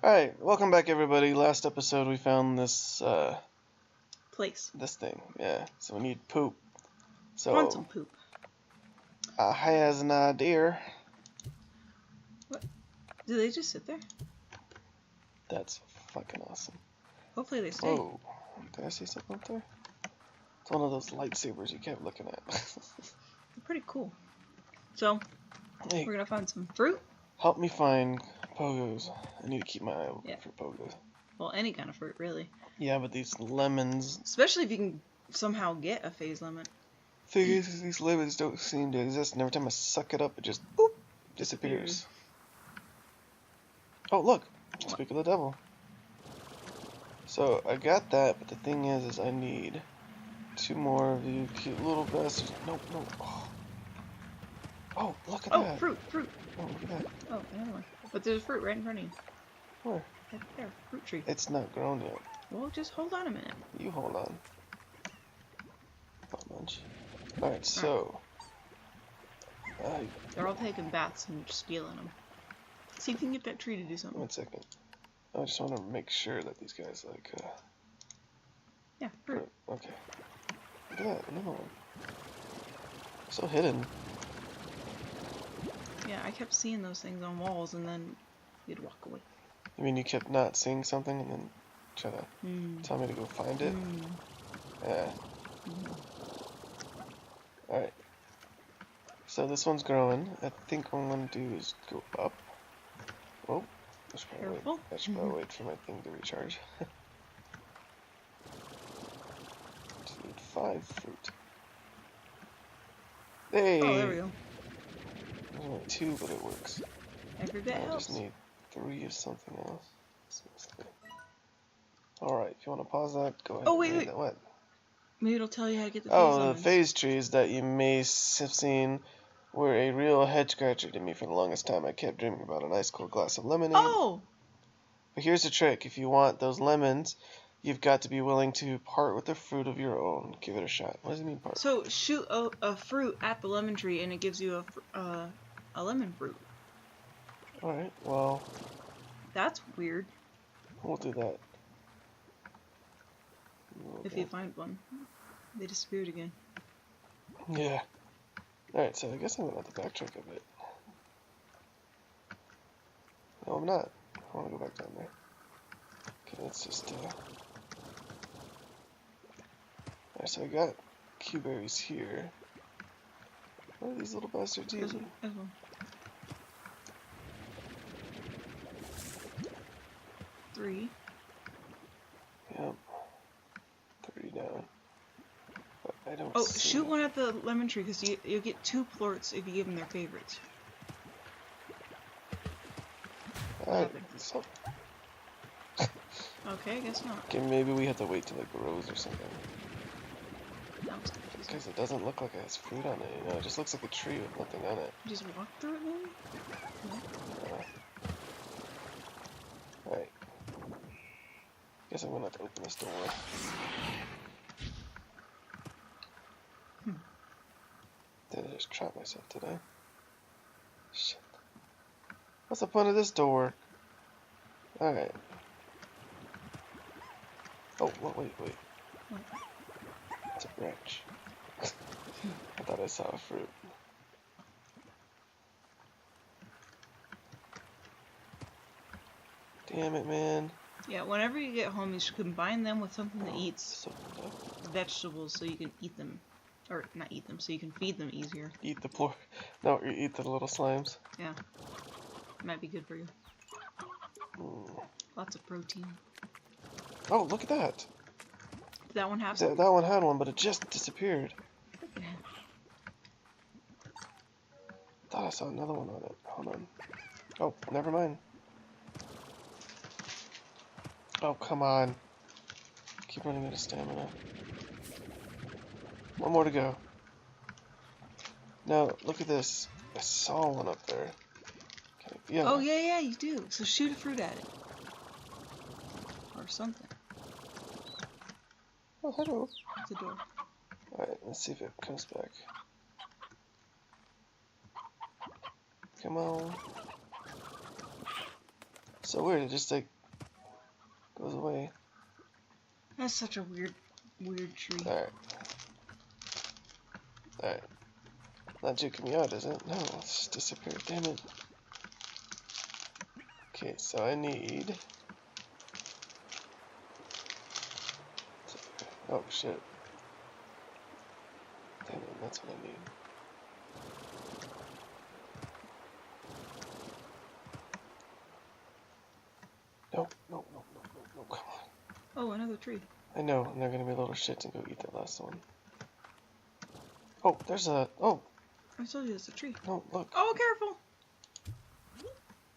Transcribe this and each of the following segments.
Alright, welcome back everybody. Last episode we found this place. this thing, yeah. So we need poop. I want So some poop. I has an idea. What? Do they just sit there? That's fucking awesome. Hopefully they stay. Whoa. Did I see something up there? It's one of those lightsabers you kept looking at. They're pretty cool. So, Hey, we're gonna find some fruit. help me find pogos. I need to keep my eye open for pogos. Well, any kind of fruit, really. Yeah, but these lemons... Especially if you can somehow get a phase lemon. These lemons don't seem to exist, and every time I suck it up, it just, boop, disappears. Oh, look! Speak of the devil. So, I got that, but the thing is I need 2 more of you cute little bastards. Nope, no. Oh, look at that. Oh, fruit. Oh, look at that. Oh, another one. But there's fruit right in front of you. Where? Right there, fruit tree. It's not grown yet. Well, just hold on a minute. You hold on. Not much. Alright, so... They're all taking baths and stealing them. See if you can get that tree to do something. 1 second. I just want to make sure that these guys, like, Yeah, fruit. Okay. Look at that, another one. So hidden. Yeah, I kept seeing those things on walls and then you'd walk away. You mean you kept not seeing something and then try to tell me to go find it? Yeah. Alright. So this one's growing. I think what I'm going to do is go up. Oh, I should probably wait for my thing to recharge. Just need 5 fruit. Hey! Oh, there we go. There's only 2, but it works. Every bit helps. I just need 3 of something else. Alright, if you want to pause that, go ahead. Oh, wait. What? Maybe it'll tell you how to get the phase lemons. The phase trees that you may have seen were a real head scratcher to me for the longest time. I kept dreaming about an ice cold glass of lemonade. Oh! But here's the trick. If you want those lemons, you've got to be willing to part with the fruit of your own. Give it a shot. What does it mean, part? So shoot a fruit at the lemon tree and it gives you a lemon fruit. Alright, well... That's weird. We'll do that. If you find one. They disappeared again. Yeah. Alright, so I guess I'm going to have to backtrack a bit. No, I'm not. I want to go back down there. Okay, let's just, Alright, so I got Q-berries here. What are these little bastards using? This one. 3. Yep. 3 down. But I don't see... shoot one at the lemon tree, because you'll get 2 plorts if you give them their favorites. Okay, I guess not. Okay, maybe we have to wait till it grows or something. That was confusing. Because it doesn't look like it has fruit on it, you know? It just looks like a tree with nothing on it. Just walk through it, maybe? Alright. Guess I'm gonna have to open this door. Did I just trap myself today? Shit. What's the point of this door? Alright. Oh, wait. What? It's a branch. I thought I saw a fruit. Damn it, man. Yeah, whenever you get home, you should combine them with something that eats vegetables so you can eat them. Or, not eat them, so you can feed them easier. Eat the floor. No, you eat the little slimes. Yeah. Might be good for you. Lots of protein. Oh, look at that. Did that one have some? That one had one, but it just disappeared. Thought I saw another one on it. Hold on. Oh, never mind. Oh, come on. Keep running out of stamina. 1 more to go. No, look at this. I saw one up there. Okay, yeah. Oh, yeah, you do. So shoot a fruit at it. Or something. Oh, hello. It's a door. Alright, let's see if it comes back. Come on. So weird, it just like goes away. That's such a weird tree. Alright. Not juking me out, is it? No, it's just disappeared. Damn it. Okay, so I need... Oh, shit. Damn it, that's what I need. No, come on. Oh, another tree. I know, and they're gonna be little shits and go eat that last one. Oh, there's a... Oh! I told you it's a tree. No, look. Oh, careful!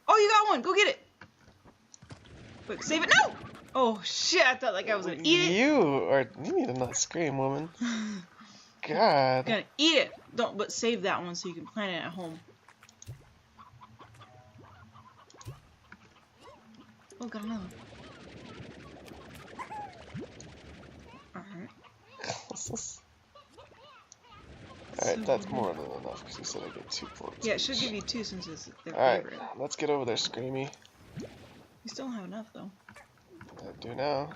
Oh, you got one! Go get it! Quick, save it! No! Oh, shit, I thought like I was gonna eat it. You need to not scream, woman. God. Gonna eat it! But save that one so you can plant it at home. Oh, got another one. Alright. Alright, that's more than enough because you said I get 2 points. Yeah, it should give you 2 since it's their favorite. favorite. Alright, let's get over there, Screamy. You still don't have enough though. I do now.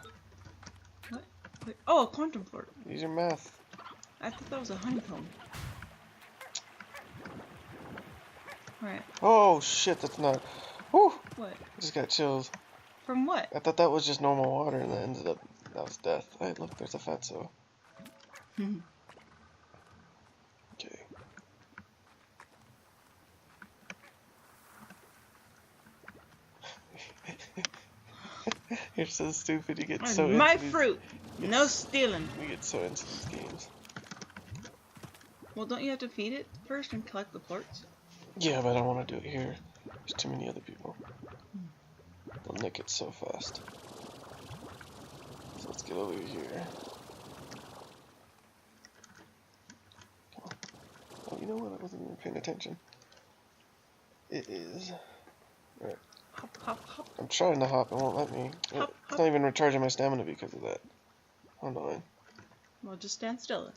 What? Wait. Oh, a quantum fort. Use your math. I thought that was a honeycomb. Alright. Oh shit, that's not. Whew! What? I just got chills. From what? I thought that was just normal water and that ended up. That was death. Hey, look, there's a fatso. Okay. You're so stupid. You get so into my these, fruit. No stealing. You get so into these games. Well, don't you have to feed it first and collect the plorts? Yeah, but I don't want to do it here. There's too many other people. They'll nick it so fast. So let's get over here. Come on. Oh, you know what? I wasn't even paying attention. It is. Right. Hop, hop, hop. I'm trying to hop, it won't let me. Hop, It's not even recharging my stamina because of that. Hold on. Well, just stand still.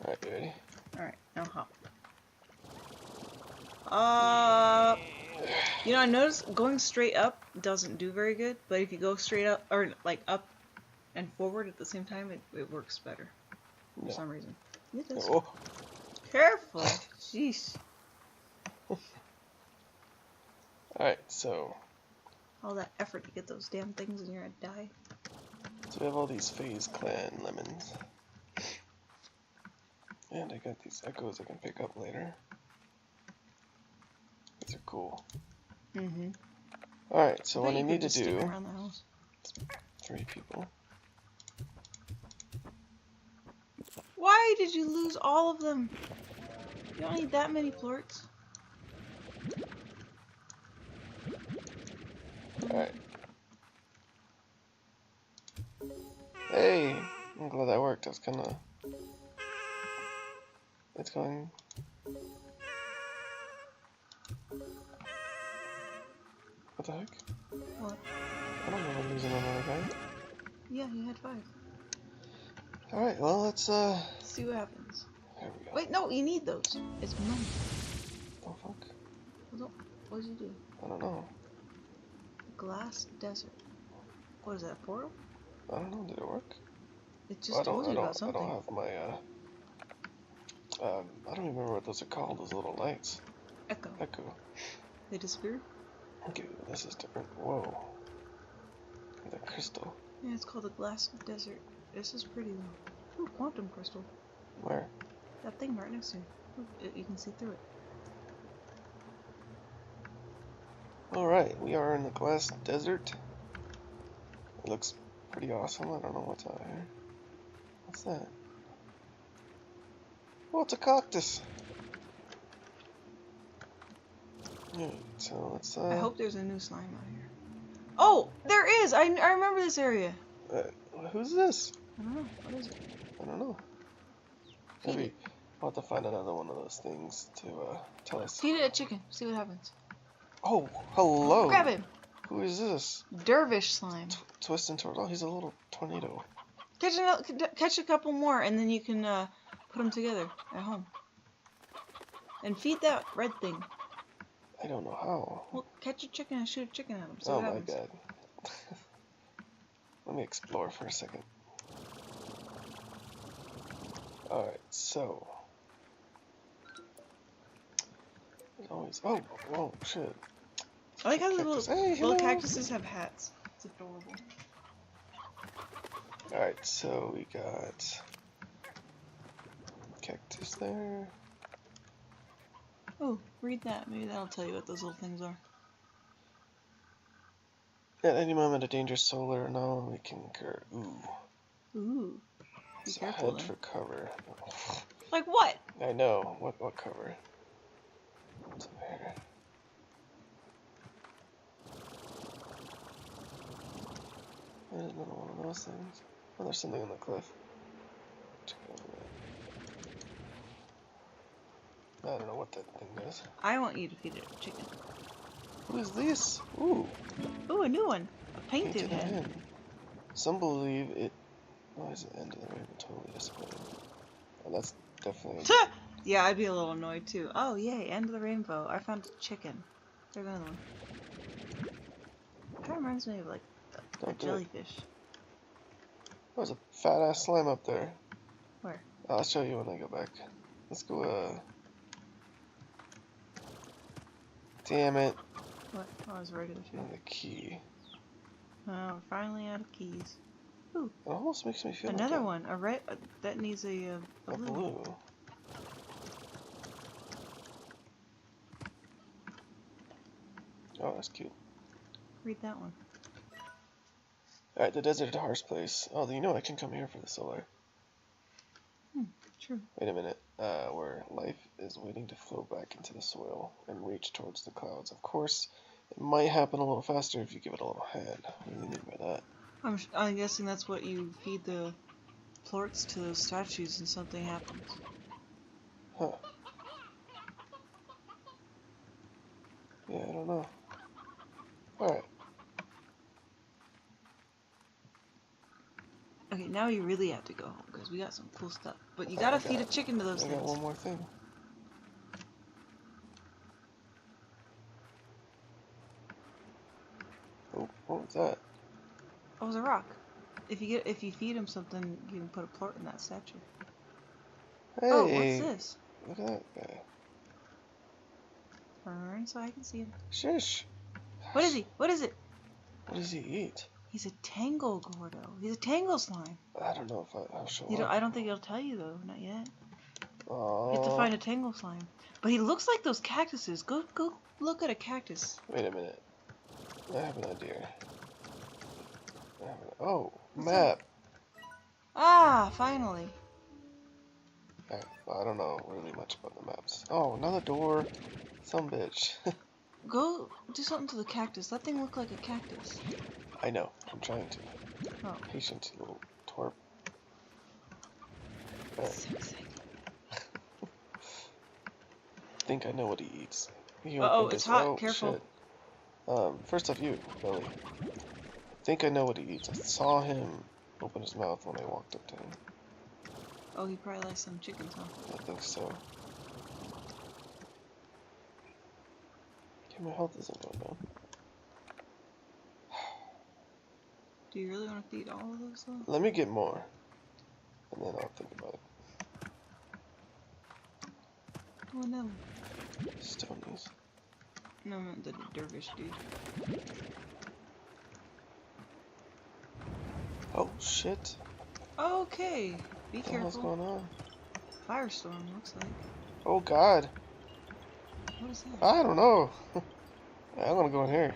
Alright, you ready? Alright, now hop. You know, I noticed going straight up doesn't do very good, but if you go straight up, or like up and forward at the same time, it works better. For some reason. It does. Oh. Careful! Jeez. Alright, so. All that effort to get those damn things and you're gonna die. So we have all these FaZe Clan lemons. And I got these echoes I can pick up later. These are cool. Mm-hmm. Alright, so what I need to do... Around the house. 3 people. Why did you lose all of them? You don't need that many plorts. Alright. Hey! I'm glad that worked. I was kinda... It's going... What the heck? What? I don't remember losing another guy. Yeah, you had 5. Alright, well, let's, see what happens. There we go. Wait, no, you need those. It's money. Oh, fuck. What did you do? I don't know. Glass desert. What is that, a portal? I don't know, did it work? It just told you about something. I don't have my, I don't even remember what those are called, those little lights. Echo. Echo. They disappeared? Okay, this is different. Whoa. The crystal. Yeah, it's called the glass desert. This is pretty though. Ooh, quantum crystal. Where? That thing right next to you. Ooh, you can see through it. Alright, we are in the glass desert. It looks pretty awesome. I don't know what's out here. What's that? Oh, it's a cactus. Yeah, so let's I hope there's a new slime out here. Oh, there is! I remember this area. Who's this? I don't know. What is it? I don't know. Maybe we'll have to find another one of those things to tell us. Feed it a chicken. See what happens. Oh, hello. Grab him. Who is this? Dervish slime. Twisting toward. Oh, he's a little tornado. Catch a couple more, and then you can put them together at home. And feed that red thing. I don't know how. Well, catch a chicken and shoot a chicken at him. See Oh what my happens. god. Let me explore for a second. Alright, so. There's always. Oh, whoa, shit. I like how the Cactus. little, Hey, little hello. cactuses have hats. It's adorable. Alright, so we got. Cactus there. Oh, read that. Maybe that'll tell you what those little things are. At any moment, a dangerous solar anomaly can occur. Ooh. Ooh. Be So careful head then. for cover. Like what? I know. What cover? What's over here? There's another one of those things. Oh, there's something on the cliff. Check it over there. I don't know what that thing does. I want you to feed it a chicken. What is this? Ooh. Ooh, a new one. A painted head. hen. Some believe it. Why is the end of the rainbow totally disappointing? Oh, that's definitely. Yeah, I'd be a little annoyed too. Oh, yay, end of the rainbow. I found a chicken. There's another one. Kind of reminds me of like a Don't do it. jellyfish. There's a fat ass slime up there. Where? I'll show you when I go back. Let's go. Damn it. What? Oh, I was ready to shoot. And the key. Oh, we're finally out of keys. It almost makes me feel Another like one. A red. That needs a a blue. blue. Oh, that's cute. Read that one. Alright, the desert harsh place. Oh, you know I can come here for the solar. True. Wait a minute. Where life is waiting to flow back into the soil and reach towards the clouds. Of course, it might happen a little faster if you give it a little hand. What do you mean by that? I'm guessing that's what you feed the plorts to those statues and something happens. Huh. Yeah, I don't know. Alright. Okay, now you really have to go home because we got some cool stuff. But you gotta feed a chicken to those I things. got one more thing. Oh, what was that? Oh, it was a rock. If you feed him something, you can put a plort in that statue. Hey! Oh, what's this? Look at that guy. Turn so I can see him. Shush! What is he? What is it? What does he eat? He's a tangle gordo. He's a tangle slime. I don't know if I'll show You don't, up. I don't think it'll tell you though. Not yet. Aww. You have to find a tangle slime. But he looks like those cactuses. Go look at a cactus. Wait a minute. I have an idea. Oh, What's map. Ah, finally. Alright, well, I don't know really much about the maps. Oh, another door. Some bitch. Go do something to the cactus. That thing looked like a cactus. I know. I'm trying to. Oh. Patient, you little twerp. So exciting. I think I know what he eats. He Uh-oh, opened it's his- hot. Oh, Careful. shit. First off, you, Billy. I think I know what he eats. I saw him open his mouth when I walked up to him. Oh, he probably likes some chickens, huh? I think so. Okay, my health isn't going down. Do you really want to feed all of those though? Let me get more, and then I'll think about it. Oh no. Stonies. No, not the dervish dude. Oh shit! Okay, be What the hell's careful. going on? Firestorm looks like. Oh god! What is that? I don't know. I'm gonna go in here.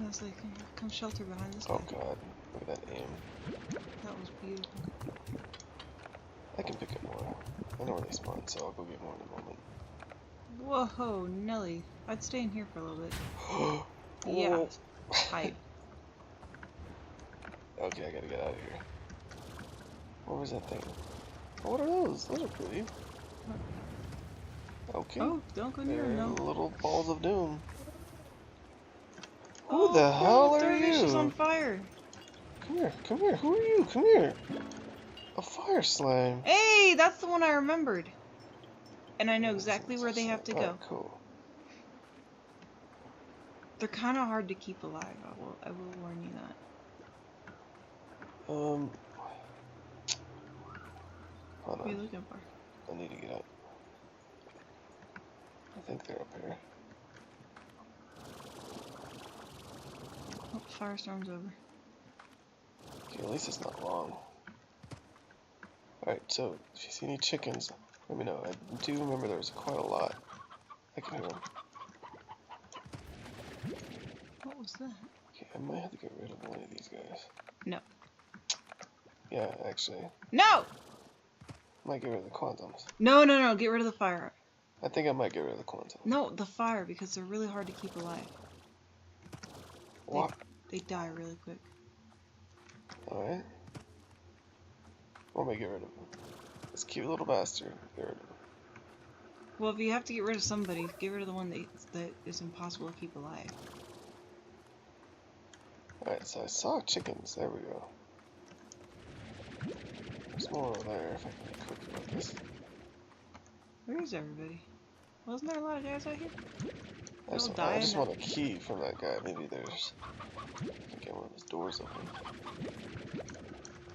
I was like, come shelter behind this guy. Oh god! Look at that aim. That was beautiful. I can pick up more. I know where they spawn, so I'll go get more in a moment. Whoa, Nelly. I'd stay in here for a little bit. Oh. Yeah. Hype. Okay, I gotta get out of here. What was that thing? Oh, what are those? Those are pretty. Okay. Oh, don't go near They're him, no. little balls of doom. Oh, Who the hell are dervish is on you? fire. Come here, come here. Who are you? Come here. A fire slime. Hey, that's the one I remembered. And I know exactly where they have to go. Right, cool. They're kind of hard to keep alive. I will warn you that. Hold What are you on. looking for? I need to get up. I think they're up here. Oh, firestorm's over. Okay, at least it's not long. Alright, so if you see any chickens, let me know. I do remember there was quite a lot. I can hear them. What was that? Okay, I might have to get rid of one of these guys. No. Yeah, actually. No! Might get rid of the quantums. No, no, no. Get rid of the fire. I think I might get rid of the quantum. No, the fire, because they're really hard to keep alive. What? They die really quick. Alright. Or might get rid of him. This cute little bastard. Get rid of him. Well, if you have to get rid of somebody, get rid of the one that is impossible to keep alive. Alright, so I saw chickens. There we go. There's more over there if I can be quick about this. Where is everybody? Wasn't there a lot of guys out here? I just want a key from that guy. Maybe there's... I can get one of his doors open.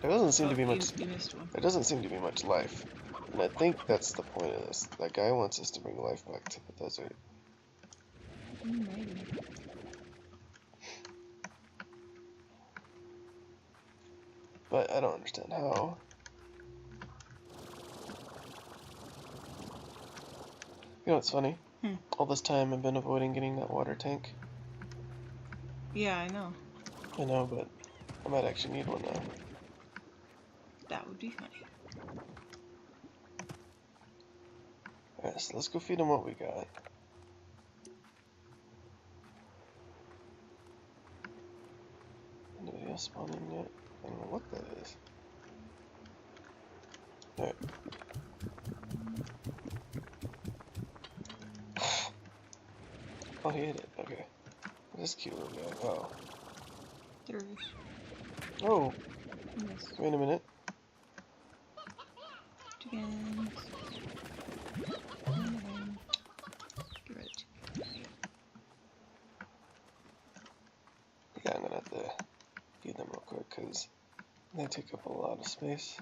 There doesn't seem to be much... You missed one. There doesn't seem to be much life. And I think that's the point of this. That guy wants us to bring life back to the desert. Maybe. But I don't understand how. You know what's funny? All this time I've been avoiding getting that water tank. Yeah, I know. I know, but I might actually need one now. That would be funny. Alright, so let's go feed them what we got. Anybody else spawning yet? I don't know what that is. Alright. Oh, he hit it. Okay. This cute little guy. Oh. There he is. Oh! Yes. Wait a minute. Chickens. Get rid of chickens. Yeah, I'm gonna have to feed them real quick because they take up a lot of space.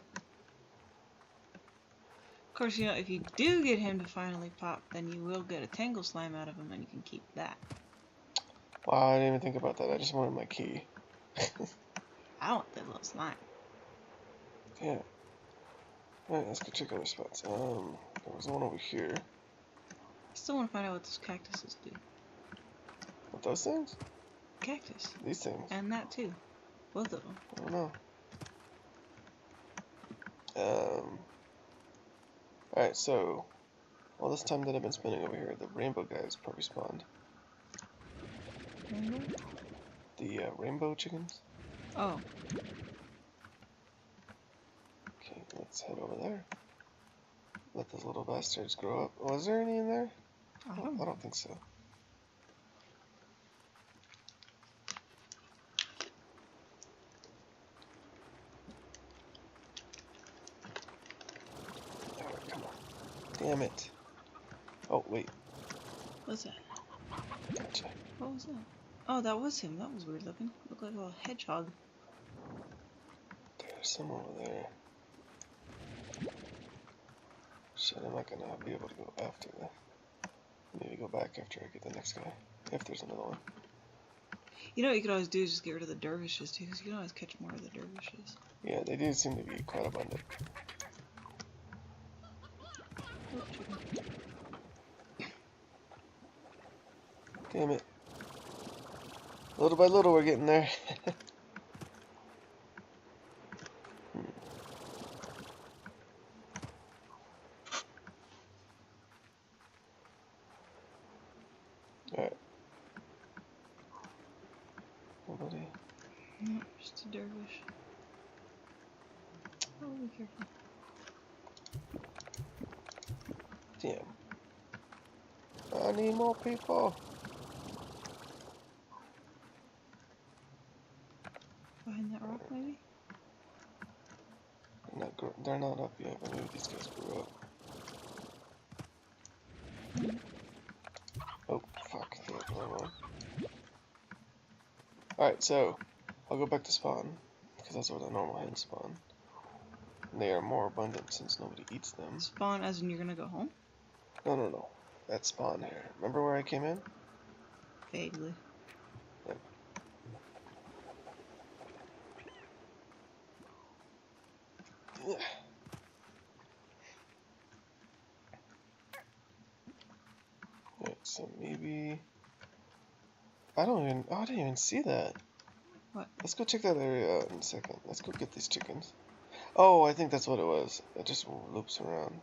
Of course, you know, if you do get him to finally pop, then you will get a Tangle Slime out of him and you can keep that. Wow, I didn't even think about that. I just wanted my key. I want that little slime. Yeah. Alright, let's go check other spots. There was one over here. I still want to find out what those cactuses do. What, those things? Cactus. These things? And that too. Both of them. I don't know. Alright, so all this time that I've been spending over here, the rainbow guys probably spawned. Rainbow? The rainbow chickens. Oh. Okay, let's head over there. Let those little bastards grow up. Was there any in there? I don't think so. Alright, come on. Damn it. Oh, wait. What's that? Gotcha. What was that? Oh, that was him. That was weird looking. Looked like a little hedgehog. There's some over there. Shit, I'm not gonna be able to go after that. Maybe go back after I get the next guy. If there's another one. You know what you could always do is just get rid of the dervishes too, because you can always catch more of the dervishes. Yeah, they do seem to be quite abundant. Oh, chicken. Damn it. Little by little, we're getting there. Alright. Nobody. No, just a dervish. Oh, be careful. Damn. I need more people. Behind that rock, maybe? They're not up yet, but maybe these guys grew up. Alright, so I'll go back to spawn, because that's where the normal hens spawn. And they are more abundant since nobody eats them. Spawn as in you're gonna go home? No. That's spawn here. Remember where I came in? Vaguely. Yep. Right, so maybe... I didn't even see that. What? Let's go check that area out in a second. Let's go get these chickens. Oh, I think that's what it was. It just loops around.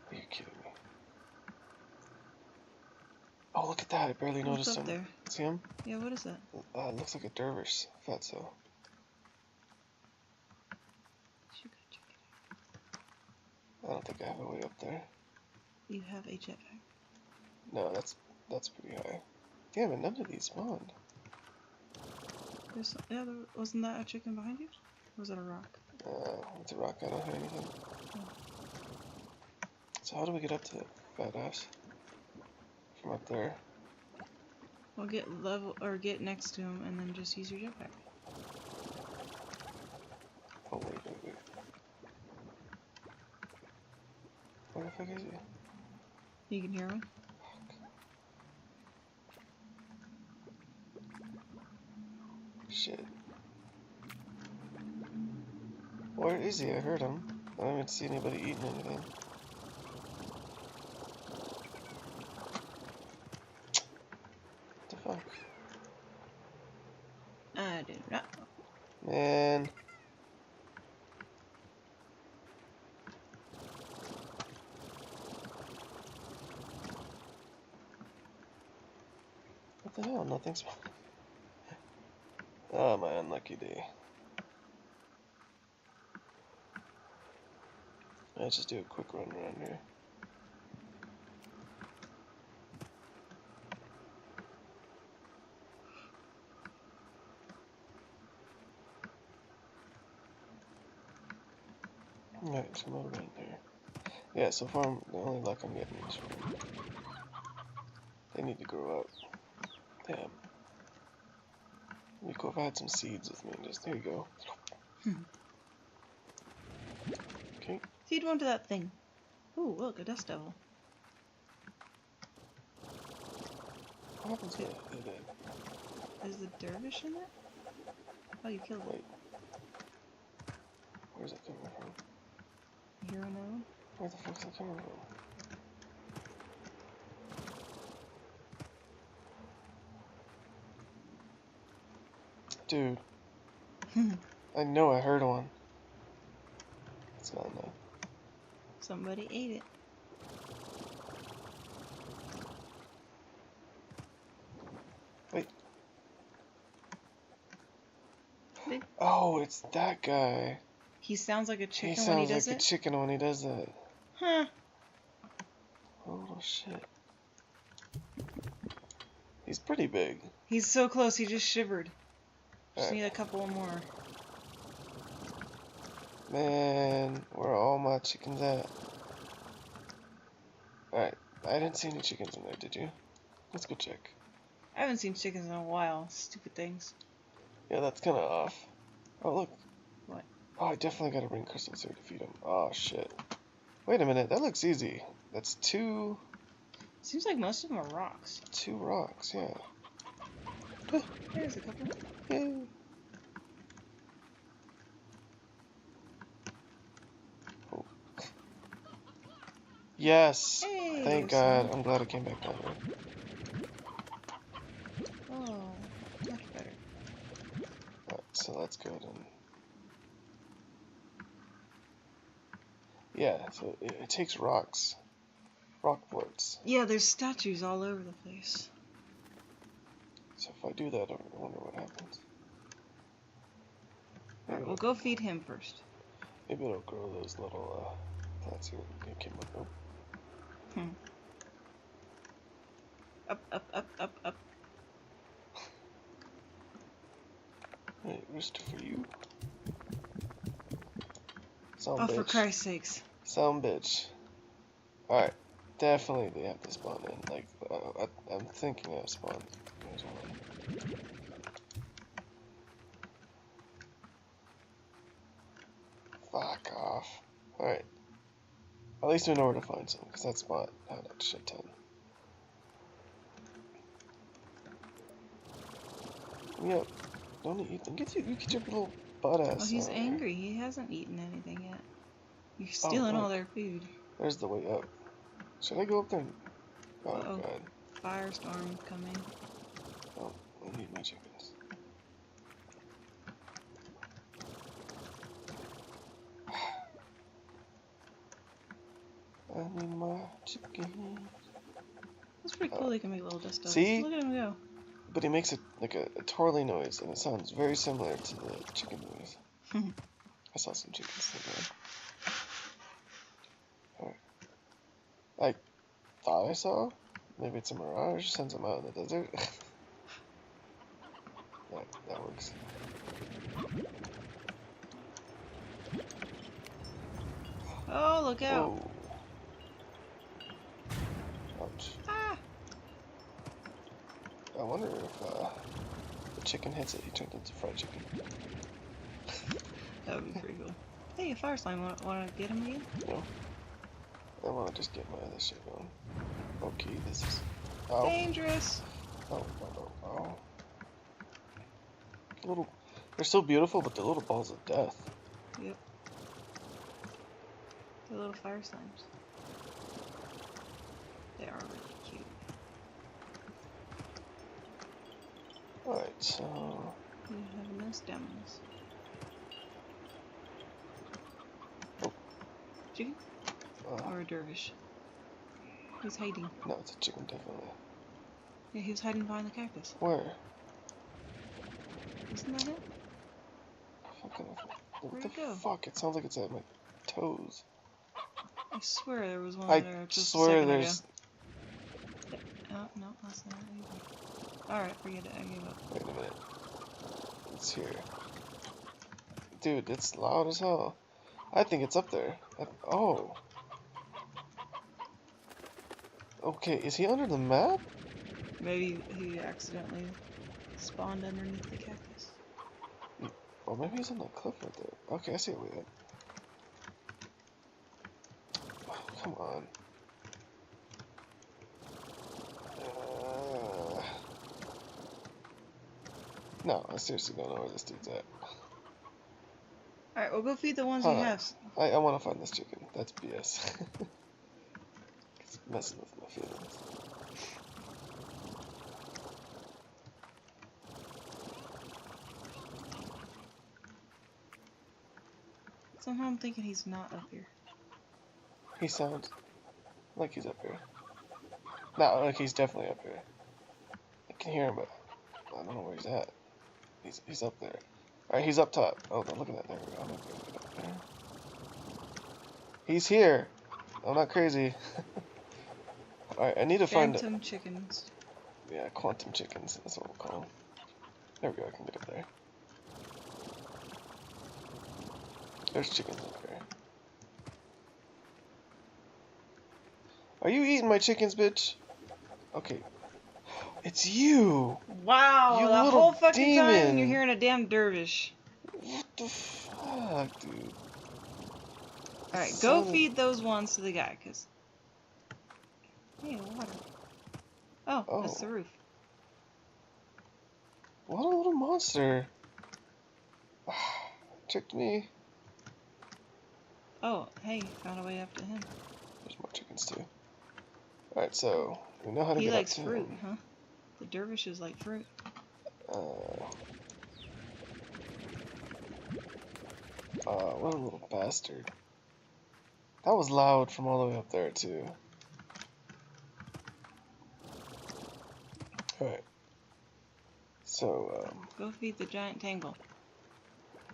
Are you kidding me? Oh, look at that. I barely What's noticed up him. there? See him? Yeah, what is that? Looks like a dervish. Fatso. I don't think I have a way up there. You have a jetpack. No, that's pretty high. Damn it, none of these spawned. Wasn't that a chicken behind you? Or was that a rock? It's a rock. I don't hear anything. Oh. So how do we get up to that fat ass? From up there? Well, get next to him and then just use your jetpack. Oh, wait. Where the fuck is he? You can hear him? Shit. Where is he? I heard him. I don't even see anybody eating anything. What the fuck? I do not know. Man. What the hell? Nothing's... Oh, my unlucky day. Let's just do a quick run around here. Alright, some more around there. Yeah, so far the only luck I'm getting is from... They need to grow up. Damn. It'd be cool if I had some seeds with me. There you go. Okay. Feed one to that thing. Ooh, look, a dust devil. What happened to it? Is the dervish in there? Oh, you killed it. Wait. Where's it coming from? You hear another one? Where the fuck's it coming from? Dude. I know I heard one. It's gone now. Somebody ate it. Wait. Wait. Oh, it's that guy. He sounds like a chicken He when he sounds does like it? a chicken when he does that. Huh. Oh shit. He's pretty big. He's so close, he just shivered. Just Alright. need a couple more. Man, where are all my chickens at? Alright, I didn't see any chickens in there, did you? Let's go check. I haven't seen chickens in a while. Stupid things. Yeah, that's kind of off. Oh, look. What? Oh, I definitely gotta bring crystals here to feed them. Oh, shit. Wait a minute, that looks easy. That's two Seems like most of them are rocks. rocks, yeah. There's a couple. Yay. Oh. Yes! Hey, Thank God. I'm glad I came back down here. Oh, much better. Alright, so let's go then. Yeah, so it takes rocks. Rock quartz. Yeah, there's statues all over the place. So if I do that, I wonder what happens. Alright, we'll go feed him first. Maybe it'll grow those little plants here. It came up. Oh. Up. Hey, rooster for you. Sound Oh, bitch. for Christ's sakes. Sound bitch. Alright. Definitely they have to spawn in. Like, I'm thinking I spawned. There's one. Fuck off. Alright. At least we know where to find some, because that spot had a shit ton. Yep. Don't eat them. Get your little butt ass. Oh, he's over angry. He hasn't eaten anything yet. You're stealing all their food. There's the way up. Should I go up there? Oh, Uh-oh. God. Firestorm coming. Oh, I need my chickens. I need my chickens. That's pretty cool. They can make little dust devils. See? Look at him go. But he makes like a twirly noise, and it sounds very similar to the chicken noise. I saw some chickens there. Alright. I thought I saw. Maybe it's a mirage. Sends them out in the desert. that works. Oh, look out. Oh. Ouch. Ah. I wonder if the chicken hits it, he turns into fried chicken. That would be pretty cool. Hey, a fire slime. Want to get him again? No. I want to just get my other shit going. Okay, this is... Ow. Dangerous. Oh. Little... They're so beautiful, but they're little balls of death. Yep. They're little fire slimes. They are really cute. Alright, so... We have no stems. Oh. Chicken? Or a dervish? He's hiding. No, it's a chicken, definitely. Yeah, he was hiding behind the cactus. Where? Isn't that it? What the go? fuck? It sounds like it's at my toes. I swear there was one I there just swear a second there's... ago. Oh, no, that's not it either. Alright, forget it. I gave up. Wait a minute. It's here. Dude, it's loud as hell. I think it's up there. Oh. Okay, is he under the map? Maybe he accidentally spawned underneath the cactus. Or maybe he's on the cliff right there. Okay, I see what we did. Oh, come on. No, I seriously don't know where this dude's at. Alright, we'll go feed the ones Hold we on. have. I want to find this chicken. That's BS. It's messing with my feelings. Somehow I'm thinking he's not up here. He sounds like he's up here. No, like he's definitely up here. I can hear him, but I don't know where he's at. He's up there. Alright, he's up top. Oh, no, look at that. There we go. I'm gonna get up there. He's here. I'm not crazy. Alright, I need to find... Phantom chickens. Yeah, quantum chickens. That's what we'll call them. There we go. I can get up there. There's chickens up there. Are you eating my chickens, bitch? Okay. It's you! Wow, You the little whole fucking demon. time you're hearing a damn dervish. What the fuck, dude? Alright, go feed those ones to the guy, cause... Hey, water. Oh, that's the roof. What a little monster. Tricked me. Oh, hey, found a way up to him. There's more chickens too. Alright, so we know how to He get likes up to fruit, him. huh? The dervishes like fruit. What a little bastard. That was loud from all the way up there too. Alright. So, Go feed the giant tangle.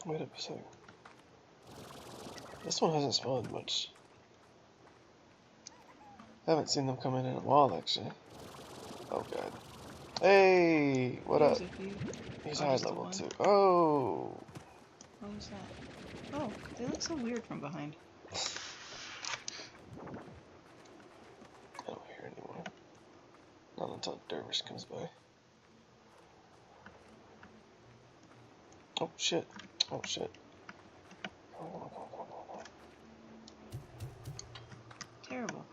wait a second. This one hasn't spawned much. I haven't seen them come in a while, actually. Oh god. Hey, what up? He's high level too. Oh. What was that? Oh, they look so weird from behind. until a dervish comes by. Oh shit. Oh shit. Terrible.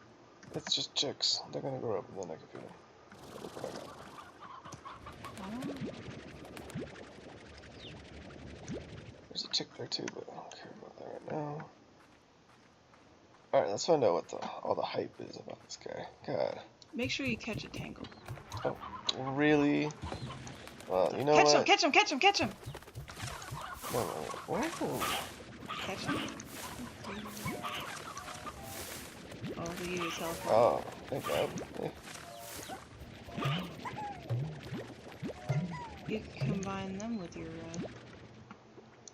It's just chicks. They're gonna grow up and then I can feed them. There's a chick there too, but I don't care about that right now. Alright, let's find out what all the hype is about this guy. God. Make sure you catch a tangle. Oh, really? Well, you know what? Catch him! Catch him! Catch him! No, whoa. Catch him. Oh, they use teleport. Oh, thank God. Hey. You can combine them with your,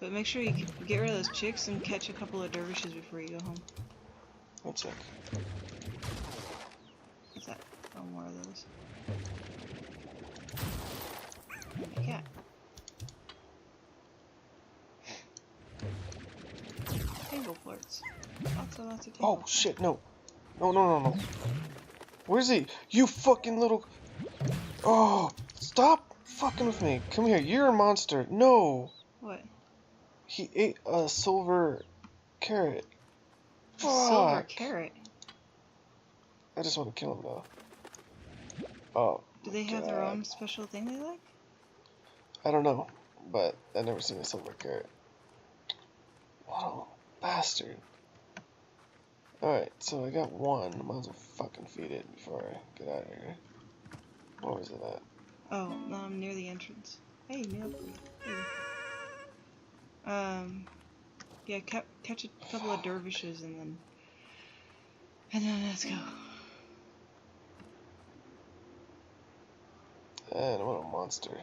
but make sure you get rid of those chicks and catch a couple of dervishes before you go home. One sec. What's that? Oh, more of those. And a cat. Tangle flirts. Lots of tangle. Oh, shit, no. No. Where's he? You fucking little... Oh, stop fucking with me. Come here, you're a monster. No. What? He ate a silver carrot. Fuck. Silver carrot? I just want to kill him now. Oh. Do they have God. their own special thing they like? I don't know, but I've never seen a silver carrot. What a bastard. Alright, so I got one. Might as well fucking feed it before I get out of here. Where was it at? Oh, no, I'm near the entrance. Hey, meal. Yeah, catch a couple of dervishes and then let's go. And what a monster.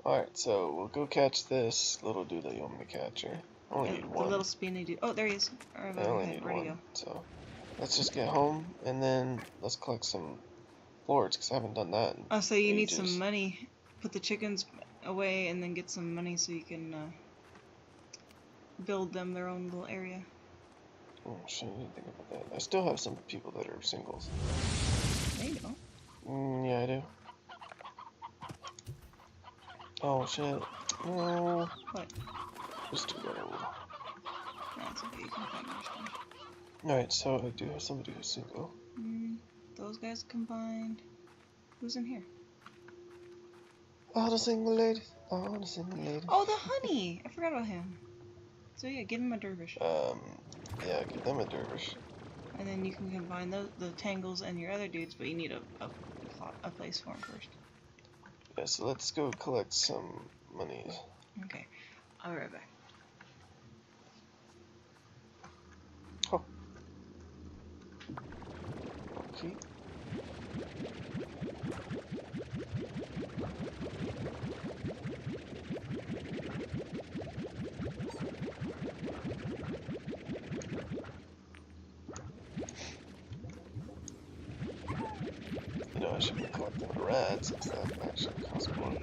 Alright, so we'll go catch this little dude that you want me to catch here. I only need one. The little spinny dude. Oh, there he is. I only need one. So let's just get home and then let's collect some lords because I haven't done that in Oh, so you need ages. some money. Put the chickens away and then get some money so you can build them their own little area. Oh shit, I didn't think about that. I still have some people that are singles. There you go. Yeah, I do. Oh shit. No. What? Just to go. That's okay. You can find your stuff. Alright, so I do have somebody who's single. Those guys combined. Who's in here? All the single ladies. All the single ladies. Oh, the honey! I forgot about him. So yeah, give him a dervish. Yeah, give them a dervish. And then you can combine the tangles and your other dudes, but you need a place for them first. Yeah, so let's go collect some monies. Okay, I'll be right back. Oh. Okay. You know, I should be collecting the rats since that actually costs more.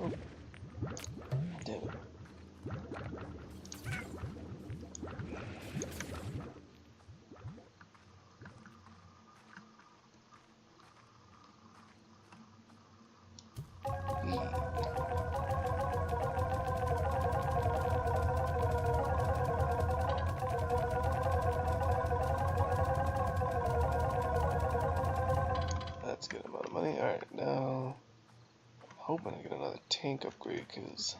Oh. Damn it. That's a good amount of money. Alright, now I'm hoping I get another tank upgrade because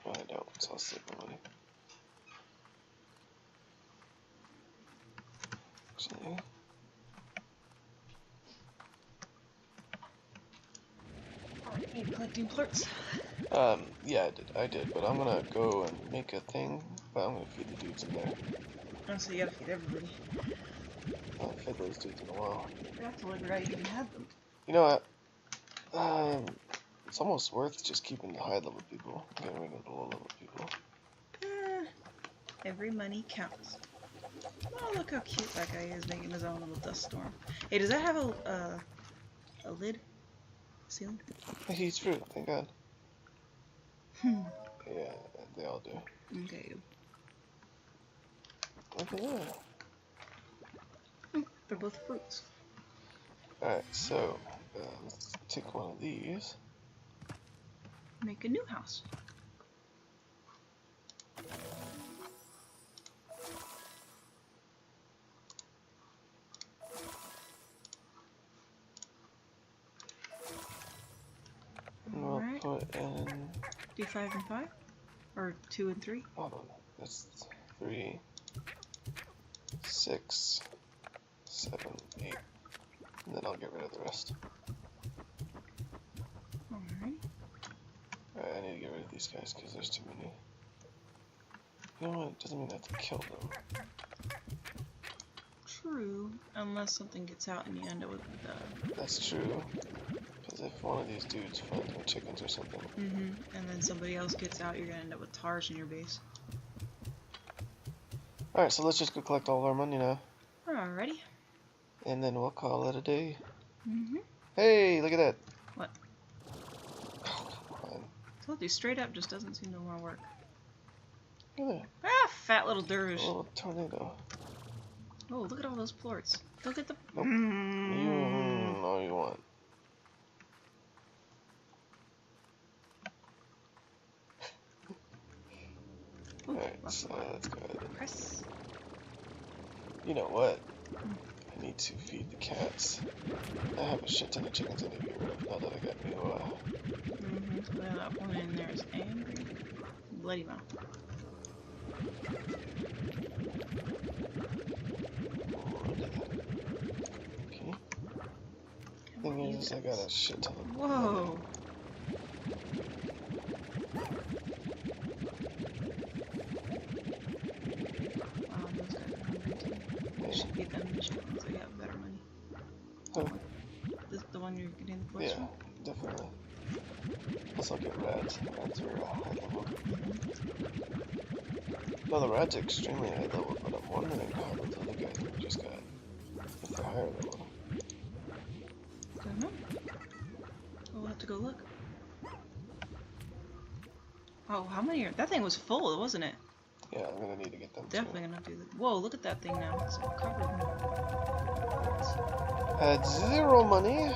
I don't, so I'll save my money. Actually, Are you collecting plurts? yeah, I did, but I'm gonna go and make a thing, but I'm gonna feed the dudes in there. Oh, so you gotta feed everybody. I haven't fed those dudes in a while. I forgot to look right, you even had them. You know what? It's almost worth just keeping the high level people, getting rid of the low level people. Every money counts. Oh, look how cute that guy is making his own little dust storm. Hey, does that have a lid? Ceiling? He's fruit, thank God. Hmm. Yeah, they all do. Okay. Look at that. They're both fruits. Alright, so let's take one of these. Make a new house. And we'll put in... Do 5 and 5? Or 2 and 3? Hold on. That's 3, 6, 7, 8. And then I'll get rid of the rest. Alright. Alright, I need to get rid of these guys because there's too many. You know what? It doesn't mean I have to kill them. True. Unless something gets out and you end up with That's true. Because if one of these dudes finds my chickens or something. And then somebody else gets out, you're gonna end up with tars in your base. Alright, so let's just go collect all our money now. Alrighty. And then we'll call it a day. Mm-hmm. Hey, look at that. What? Oh, come on. Told you, straight up just doesn't seem to want to work. Look at that. Ah, fat little dervish. A little tornado. Oh, look at all those plorts. Look at the... Nope. All you want. Alright, so let's go ahead and... Press. You know what? I need to feed the cats. I have a shit ton of chickens I need to get rid of now that I got new, Well, that one in there is angry. Bloody mouth. Okay. Thing is, I got a shit ton of... Whoa! Those guys are hungry too. I should feed them chickens so you have better money. Huh. This is the one you're getting the points Yeah, definitely. Plus I'll get rats. Rats are high level. No, the rats are extremely high level, but I'm wondering how those other guys we just got, if they're higher level. I don't know. We'll have to go look. Oh, how many are... That thing was full, wasn't it? Yeah, I'm gonna need to get them Definitely gonna do that. Whoa, look at that thing now. It's all covered in plorts. Had 0 money.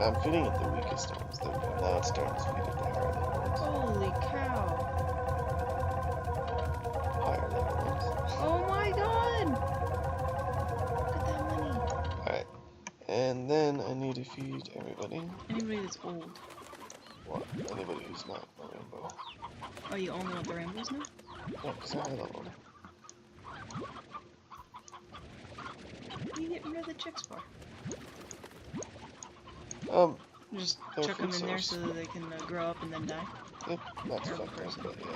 I'm feeding it the weakest ones. There we go. Now it's starting to feed it the higher level ones. Holy cow! Higher level ones. Oh my god! Look at that money. Alright. And then I need to feed everybody. Anybody that's old. What? Anybody who's not a rainbow. Oh, you only want the rainbows now? Yeah, because they're higher level. What are you getting rid of the chicks for? Just they're chuck them food in there source. so that they can grow up and then die? Yep, that's Terrible fucked up, person. but yeah.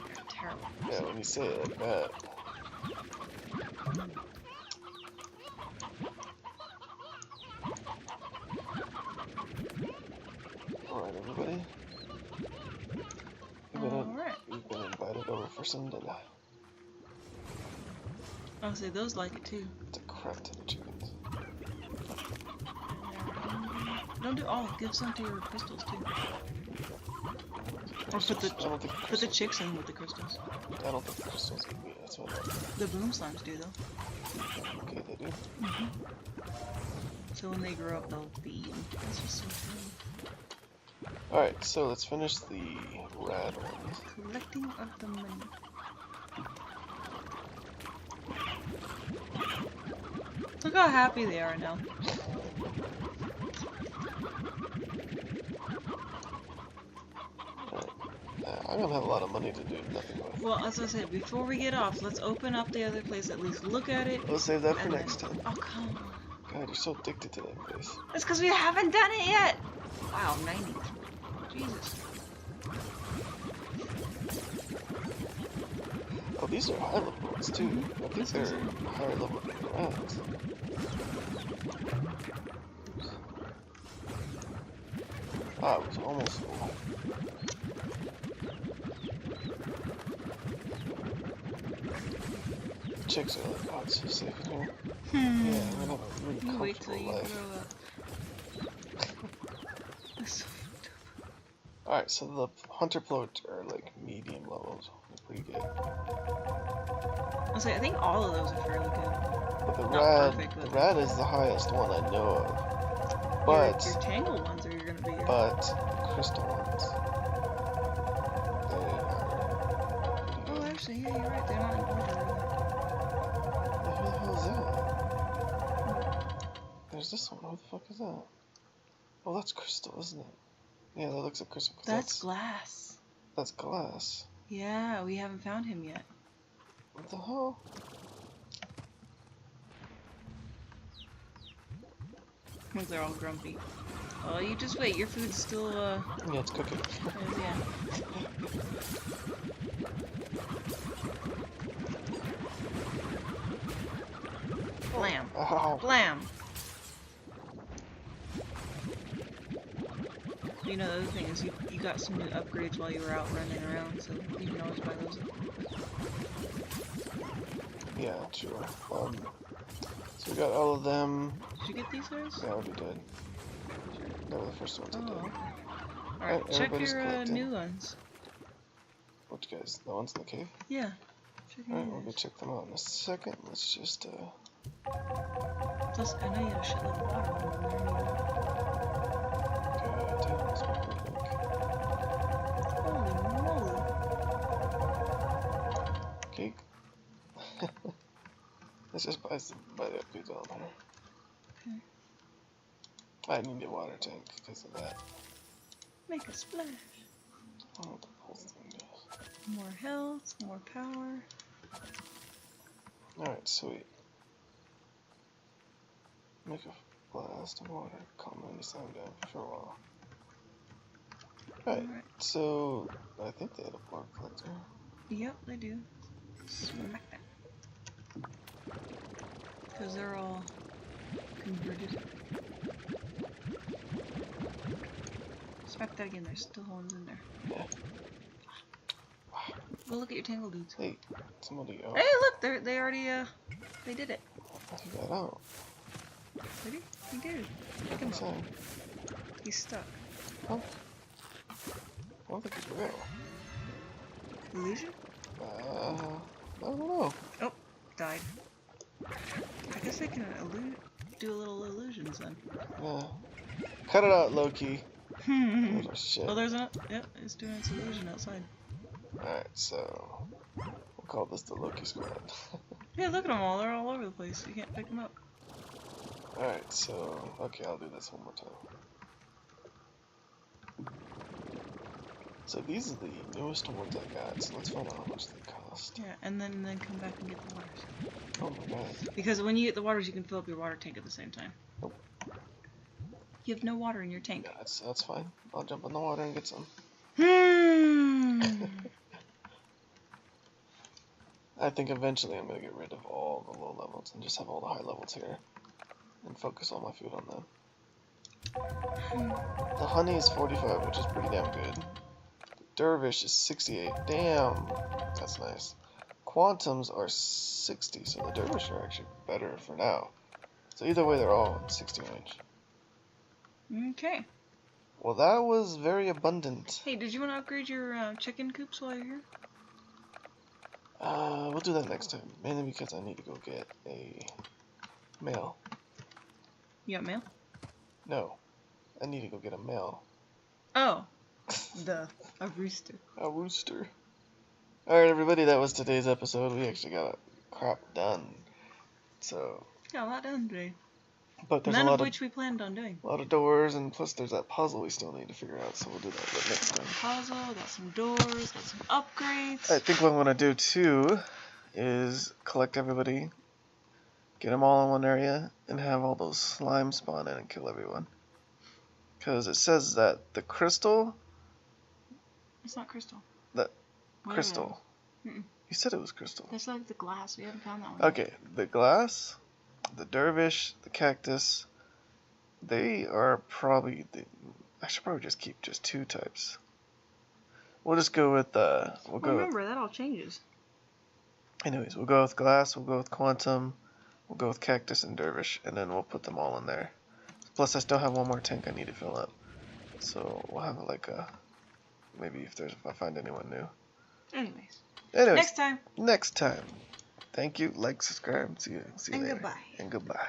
You're terrible. Yeah, when you say it like that. Alright, everybody. You've been invited over for some dinner. I'll say those like it too. It's a crap ton of chickens. Don't do all. Give some to your crystals too. Or put the chicks in with the crystals. I don't think the crystals eat meat, that's what I thought. The boom slimes do though. Okay, they do. So when they grow up, they'll be eaten. That's just so funny. Alright, so let's finish the rad ones. Collecting of the money. Look how happy they are now. I don't have a lot of money to do nothing with. Well, as I said, before we get off, let's open up the other place, at least look at it. We'll save that for and next then... time. Oh, come on. God, you're so addicted to that place. That's because we haven't done it yet. Wow, 90. Jesus. Oh, these are high level ones too. I think they're higher level than the rats. Ah, it was almost full. Chicks are like, oh, it's so safe in here. Yeah, I'm gonna have a really Wait till comfortable you life. grow up. That's so fucked Alright, so the hunter floats are like medium levels. They're pretty good. I'll say I think all of those are fairly good. But the Not perfect, the but rat is the highest one I know of. But your tangle ones are gonna be. crystal ones. They are pretty good. Oh, actually, yeah, you're right. They're not in order. Who the hell is that? There's this one. Who the fuck is that? Oh, that's crystal, isn't it? Yeah, that looks like crystal. That's glass. That's glass. Yeah, we haven't found him yet. What the hell? They're all grumpy. Oh, you just wait. Your food's still, Yeah, it's cooking. yeah. Blam. Ow. Blam. You know, the other thing is you got some new upgrades while you were out running around, so you can always buy those. Yeah, sure. So we got all of them. Did you get these guys? Yeah, we did. They were the first ones I did. Oh. Alright, check everybody's your collecting. new ones. Which guys? The ones in the cave? Yeah. Check your Alright, new we'll go ones. check them out in a second. Let's just, Plus, I know you have a shitload of water on there. God damn, this one pretty quick. Holy moly. Cake. Let's just buy the upgrades on here. Okay. I need a water tank because of that. Make a splash. I don't know what the whole thing does. More health, more power. Alright, sweet. Make a blast of water. Calm any sound down for a while. Alright, so I think they had a block collector. Yep, they do. Smack that. Because they're all converted. Smack that again, there's still ones in there. Yeah. Go look at your tangle dudes. Hey, somebody else. Hey, look, they already, they did it. He got out. Did he? He did. Check him out. Inside. He's stuck. Oh. I don't think he will. Illusion? I don't know. Oh, died. I guess I can do a little illusions then. Yeah. Cut it out, Loki. Oh, Little shit. there's a... Yep, it's doing its illusion outside. Alright, so we'll call this the Loki squad. Yeah, look at them all. They're all over the place. You can't pick them up. Alright, so, okay, I'll do this one more time. So these are the newest ones I got, so let's find out how much they cost. Yeah, and then come back and get the waters. Oh my god. Because when you get the waters, you can fill up your water tank at the same time. Nope. You have no water in your tank. Yeah, that's fine. I'll jump in the water and get some. I think eventually I'm gonna get rid of all the low levels and just have all the high levels here. And focus all my food on them. The honey is 45, which is pretty damn good. The dervish is 68. Damn, that's nice. Quantums are 60, so the dervish are actually better for now. So either way, they're all in 60 range. Okay. Well, that was very abundant. Hey, did you want to upgrade your chicken coops while you're here? We'll do that next time. Mainly because I need to go get a mail. You got mail? No, I need to go get a mail. Oh. A rooster. A rooster. Alright, everybody, that was today's episode. We actually got a crap done. So. Got a lot done today. But there's None a of lot which we planned on doing. A lot of doors, and plus there's that puzzle we still need to figure out, so we'll do that next time. Puzzle, got some doors, got some upgrades. I think what I'm going to do too is collect everybody, get them all in one area, and have all those slimes spawn in and kill everyone. Because it says that the crystal... It's not crystal. Crystal. Mm-mm. You said it was crystal. That's like the glass. We haven't found that one. Okay, the glass, the dervish, the cactus, they are probably... I should probably just keep just two types. We'll just go with Remember, that all changes. Anyways, we'll go with glass, we'll go with quantum, we'll go with cactus and dervish, and then we'll put them all in there. Plus, I still have one more tank I need to fill up. So we'll have like a Maybe if I find anyone new. Anyways, next time. Thank you. Like, subscribe. See you And later. goodbye. And goodbye.